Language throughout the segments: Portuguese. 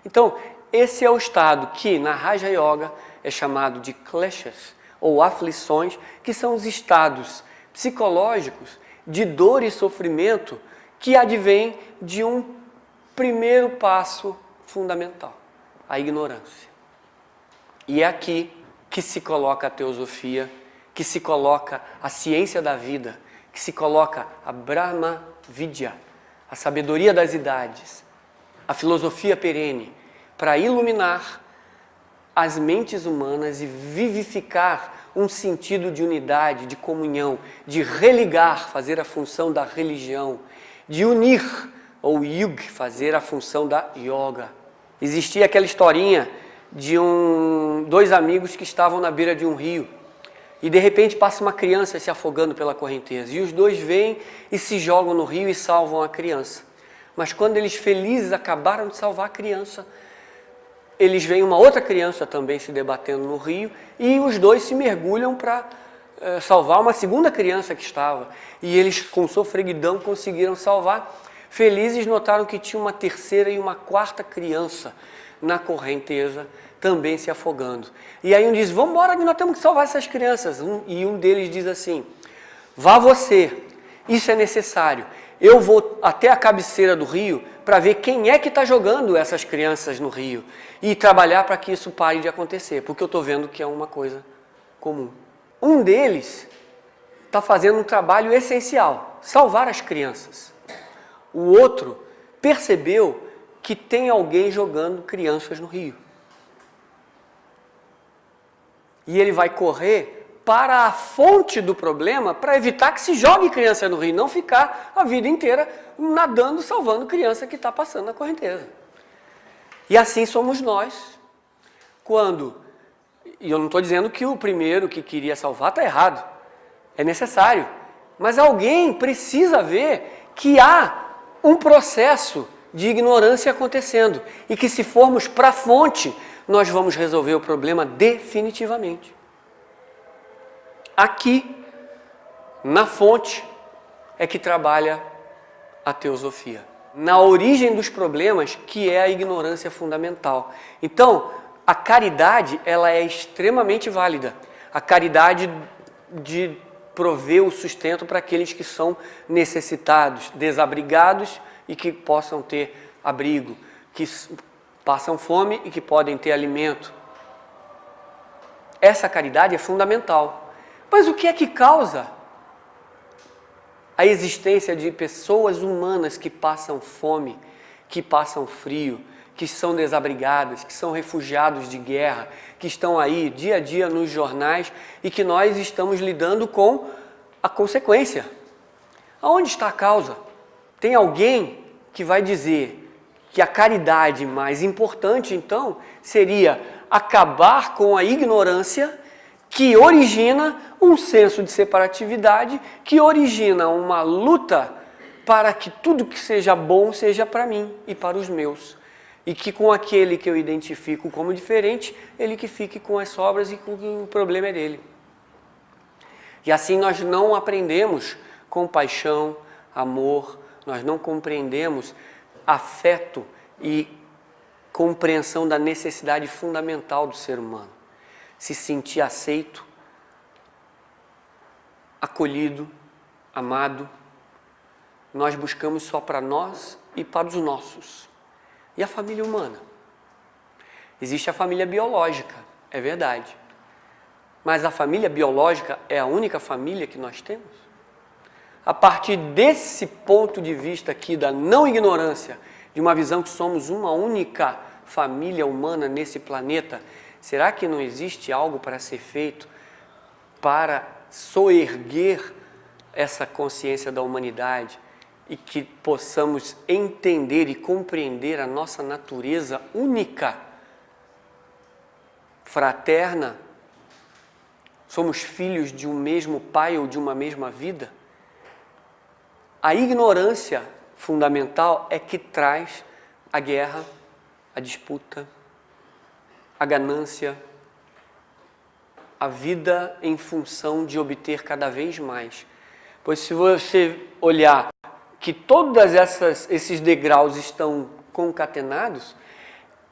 Então, esse é o estado que na Raja Yoga é chamado de kleshas, ou aflições, que são os estados psicológicos de dor e sofrimento que advém de um primeiro passo fundamental, a ignorância. E é aqui que se coloca a teosofia, que se coloca a ciência da vida, que se coloca a Brahma Vidya, a sabedoria das idades, a filosofia perene, para iluminar as mentes humanas e vivificar um sentido de unidade, de comunhão, de religar, fazer a função da religião, de unir, ou yug, fazer a função da yoga. Existia aquela historinha de dois amigos que estavam na beira de um rio e de repente passa uma criança se afogando pela correnteza e os dois vêm e se jogam no rio e salvam a criança. Mas quando eles felizes acabaram de salvar a criança, eles veem uma outra criança também se debatendo no rio e os dois se mergulham para salvar uma segunda criança que estava. E eles, com sofreguidão, conseguiram salvar. Felizes, notaram que tinha uma terceira e uma quarta criança na correnteza, também se afogando. E aí um diz, vamos embora, nós temos que salvar essas crianças. E um deles diz assim, vá você, isso é necessário. Eu vou até a cabeceira do rio para ver quem é que está jogando essas crianças no rio e trabalhar para que isso pare de acontecer, porque eu estou vendo que é uma coisa comum. Um deles está fazendo um trabalho essencial, salvar as crianças. O outro percebeu que tem alguém jogando crianças no rio. E ele vai correr para a fonte do problema para evitar que se jogue criança no rio, não ficar a vida inteira nadando, salvando criança que está passando na correnteza. E assim somos nós, e eu não estou dizendo que o primeiro que queria salvar está errado, é necessário, mas alguém precisa ver que há um processo de ignorância acontecendo e que se formos para a fonte, nós vamos resolver o problema definitivamente. Aqui, na fonte, é que trabalha a teosofia. Na origem dos problemas, que é a ignorância fundamental. Então, a caridade, ela é extremamente válida. A caridade de prover o sustento para aqueles que são necessitados, desabrigados e que possam ter abrigo, que passam fome e que podem ter alimento. Essa caridade é fundamental. Mas o que é que causa a existência de pessoas humanas que passam fome, que passam frio, que são desabrigadas, que são refugiados de guerra, que estão aí dia a dia nos jornais e que nós estamos lidando com a consequência? Aonde está a causa? Tem alguém que vai dizer que a caridade mais importante, então, seria acabar com a ignorância que origina um senso de separatividade, que origina uma luta para que tudo que seja bom seja para mim e para os meus. E que com aquele que eu identifico como diferente, ele que fique com as sobras e com o problema é dele. E assim nós não aprendemos compaixão, amor, nós não compreendemos afeto e compreensão da necessidade fundamental do ser humano. Se sentir aceito, acolhido, amado. Nós buscamos só para nós e para os nossos. E a família humana? Existe a família biológica, é verdade. Mas a família biológica é a única família que nós temos? A partir desse ponto de vista aqui da não ignorância, de uma visão que somos uma única família humana nesse planeta, será que não existe algo para ser feito para soerguer essa consciência da humanidade e que possamos entender e compreender a nossa natureza única, fraterna? Somos filhos de um mesmo pai ou de uma mesma vida? A ignorância fundamental é que traz a guerra, a disputa, a ganância, a vida em função de obter cada vez mais. Pois se você olhar que todos esses degraus estão concatenados,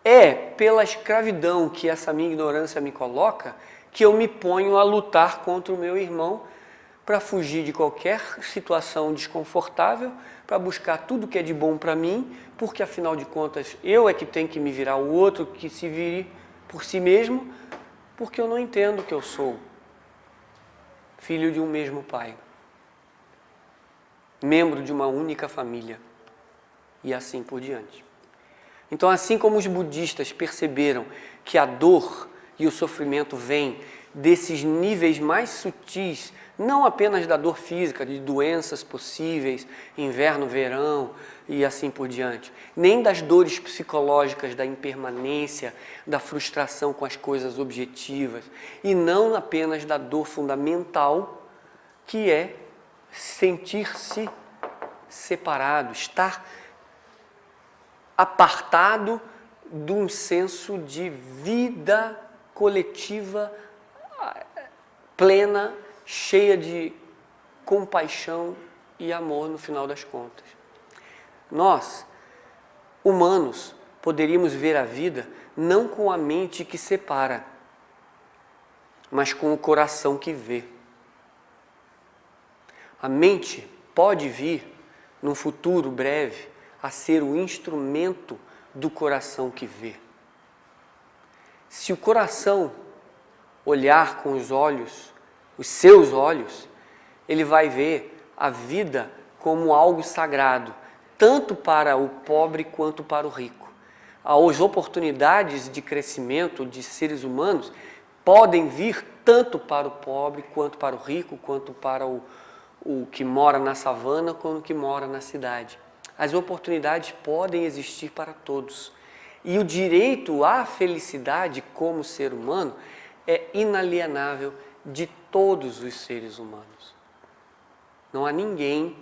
é pela escravidão que essa minha ignorância me coloca que eu me ponho a lutar contra o meu irmão para fugir de qualquer situação desconfortável, para buscar tudo que é de bom para mim, porque afinal de contas eu é que tenho que me virar, o outro que se vire por si mesmo, porque eu não entendo que eu sou filho de um mesmo pai, membro de uma única família e assim por diante. Então, assim como os budistas perceberam que a dor e o sofrimento vêm desses níveis mais sutis, não apenas da dor física, de doenças possíveis, inverno, verão e assim por diante, nem das dores psicológicas da impermanência, da frustração com as coisas objetivas, e não apenas da dor fundamental, que é sentir-se separado, estar apartado de um senso de vida coletiva plena, cheia de compaixão e amor no final das contas. Nós, humanos, poderíamos ver a vida não com a mente que separa, mas com o coração que vê. A mente pode vir, num futuro breve, a ser o instrumento do coração que vê. Se o coração olhar com os olhos, os seus olhos, ele vai ver a vida como algo sagrado, tanto para o pobre quanto para o rico. As oportunidades de crescimento de seres humanos podem vir tanto para o pobre quanto para o rico, quanto para o que mora na savana, quanto o que mora na cidade. As oportunidades podem existir para todos. E o direito à felicidade como ser humano é inalienável de todos os seres humanos. Não há ninguém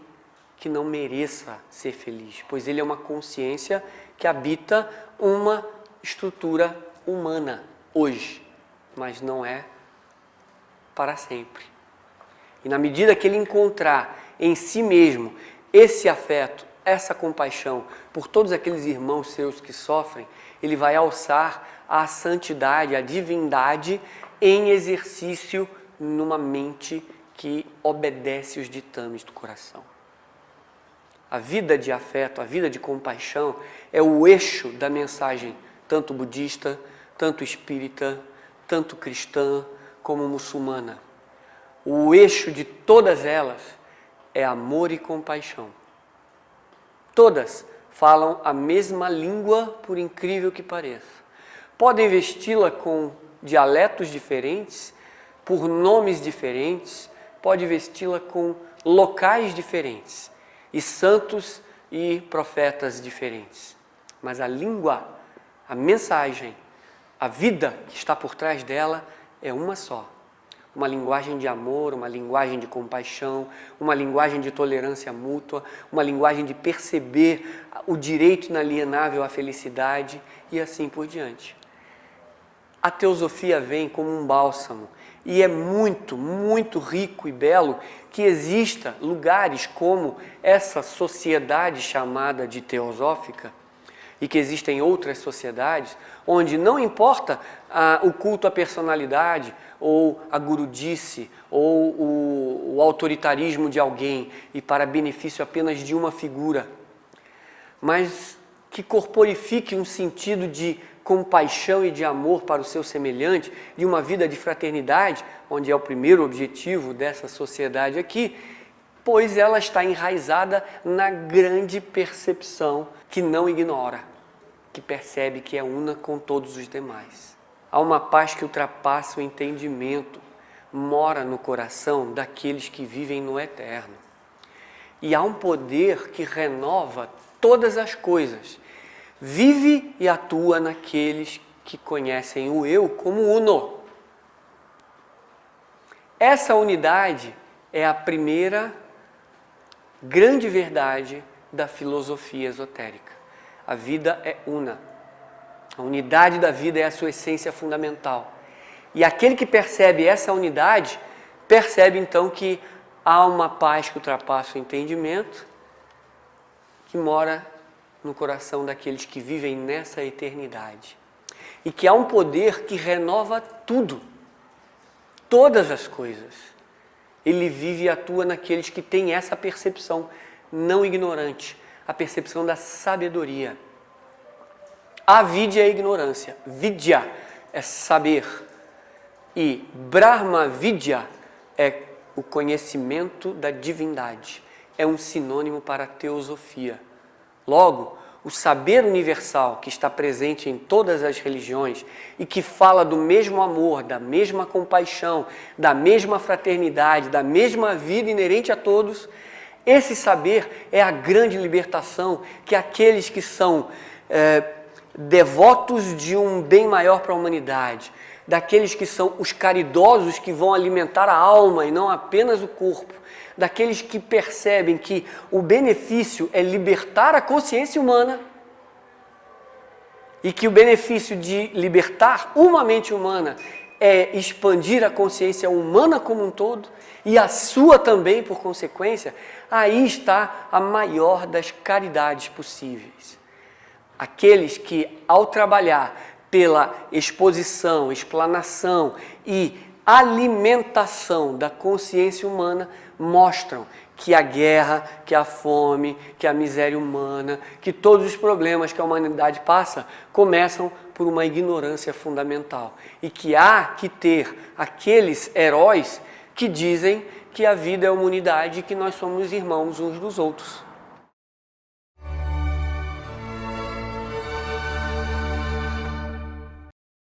que não mereça ser feliz, pois ele é uma consciência que habita uma estrutura humana hoje, mas não é para sempre. E na medida que ele encontrar em si mesmo esse afeto, essa compaixão por todos aqueles irmãos seus que sofrem, ele vai alçar a santidade, a divindade em exercício numa mente que obedece os ditames do coração. A vida de afeto, a vida de compaixão é o eixo da mensagem, tanto budista, tanto espírita, tanto cristã como muçulmana. O eixo de todas elas é amor e compaixão. Todas falam a mesma língua, por incrível que pareça. Podem vesti-la com dialetos diferentes, por nomes diferentes, pode vesti-la com locais diferentes, e santos e profetas diferentes. Mas a língua, a mensagem, a vida que está por trás dela é uma só. Uma linguagem de amor, uma linguagem de compaixão, uma linguagem de tolerância mútua, uma linguagem de perceber o direito inalienável à felicidade e assim por diante. A teosofia vem como um bálsamo e é muito, muito rico e belo que exista lugares como essa sociedade chamada de teosófica e que existem outras sociedades onde não importa o culto à personalidade ou a gurudice ou o autoritarismo de alguém e para benefício apenas de uma figura, mas que corporifique um sentido de compaixão e de amor para o seu semelhante, de uma vida de fraternidade, onde é o primeiro objetivo dessa sociedade aqui, pois ela está enraizada na grande percepção que não ignora, que percebe que é una com todos os demais. Há uma paz que ultrapassa o entendimento, mora no coração daqueles que vivem no eterno. E há um poder que renova todas as coisas, vive e atua naqueles que conhecem o eu como uno. Essa unidade é a primeira grande verdade da filosofia esotérica. A vida é una. A unidade da vida é a sua essência fundamental. E aquele que percebe essa unidade, percebe então que há uma paz que ultrapassa o entendimento, que mora no coração daqueles que vivem nessa eternidade. E que há um poder que renova tudo, todas as coisas. Ele vive e atua naqueles que têm essa percepção não ignorante, a percepção da sabedoria. Avidya é ignorância, vidya é saber e Brahma Vidya é o conhecimento da divindade. É um sinônimo para a teosofia. Logo, o saber universal que está presente em todas as religiões e que fala do mesmo amor, da mesma compaixão, da mesma fraternidade, da mesma vida inerente a todos, esse saber é a grande libertação que aqueles que são devotos de um bem maior para a humanidade, daqueles que são os caridosos que vão alimentar a alma e não apenas o corpo, daqueles que percebem que o benefício é libertar a consciência humana e que o benefício de libertar uma mente humana é expandir a consciência humana como um todo e a sua também por consequência, aí está a maior das caridades possíveis. Aqueles que, ao trabalhar pela exposição, explanação e alimentação da consciência humana, mostram que a guerra, que a fome, que a miséria humana, que todos os problemas que a humanidade passa, começam por uma ignorância fundamental. E que há que ter aqueles heróis que dizem que a vida é uma unidade e que nós somos irmãos uns dos outros.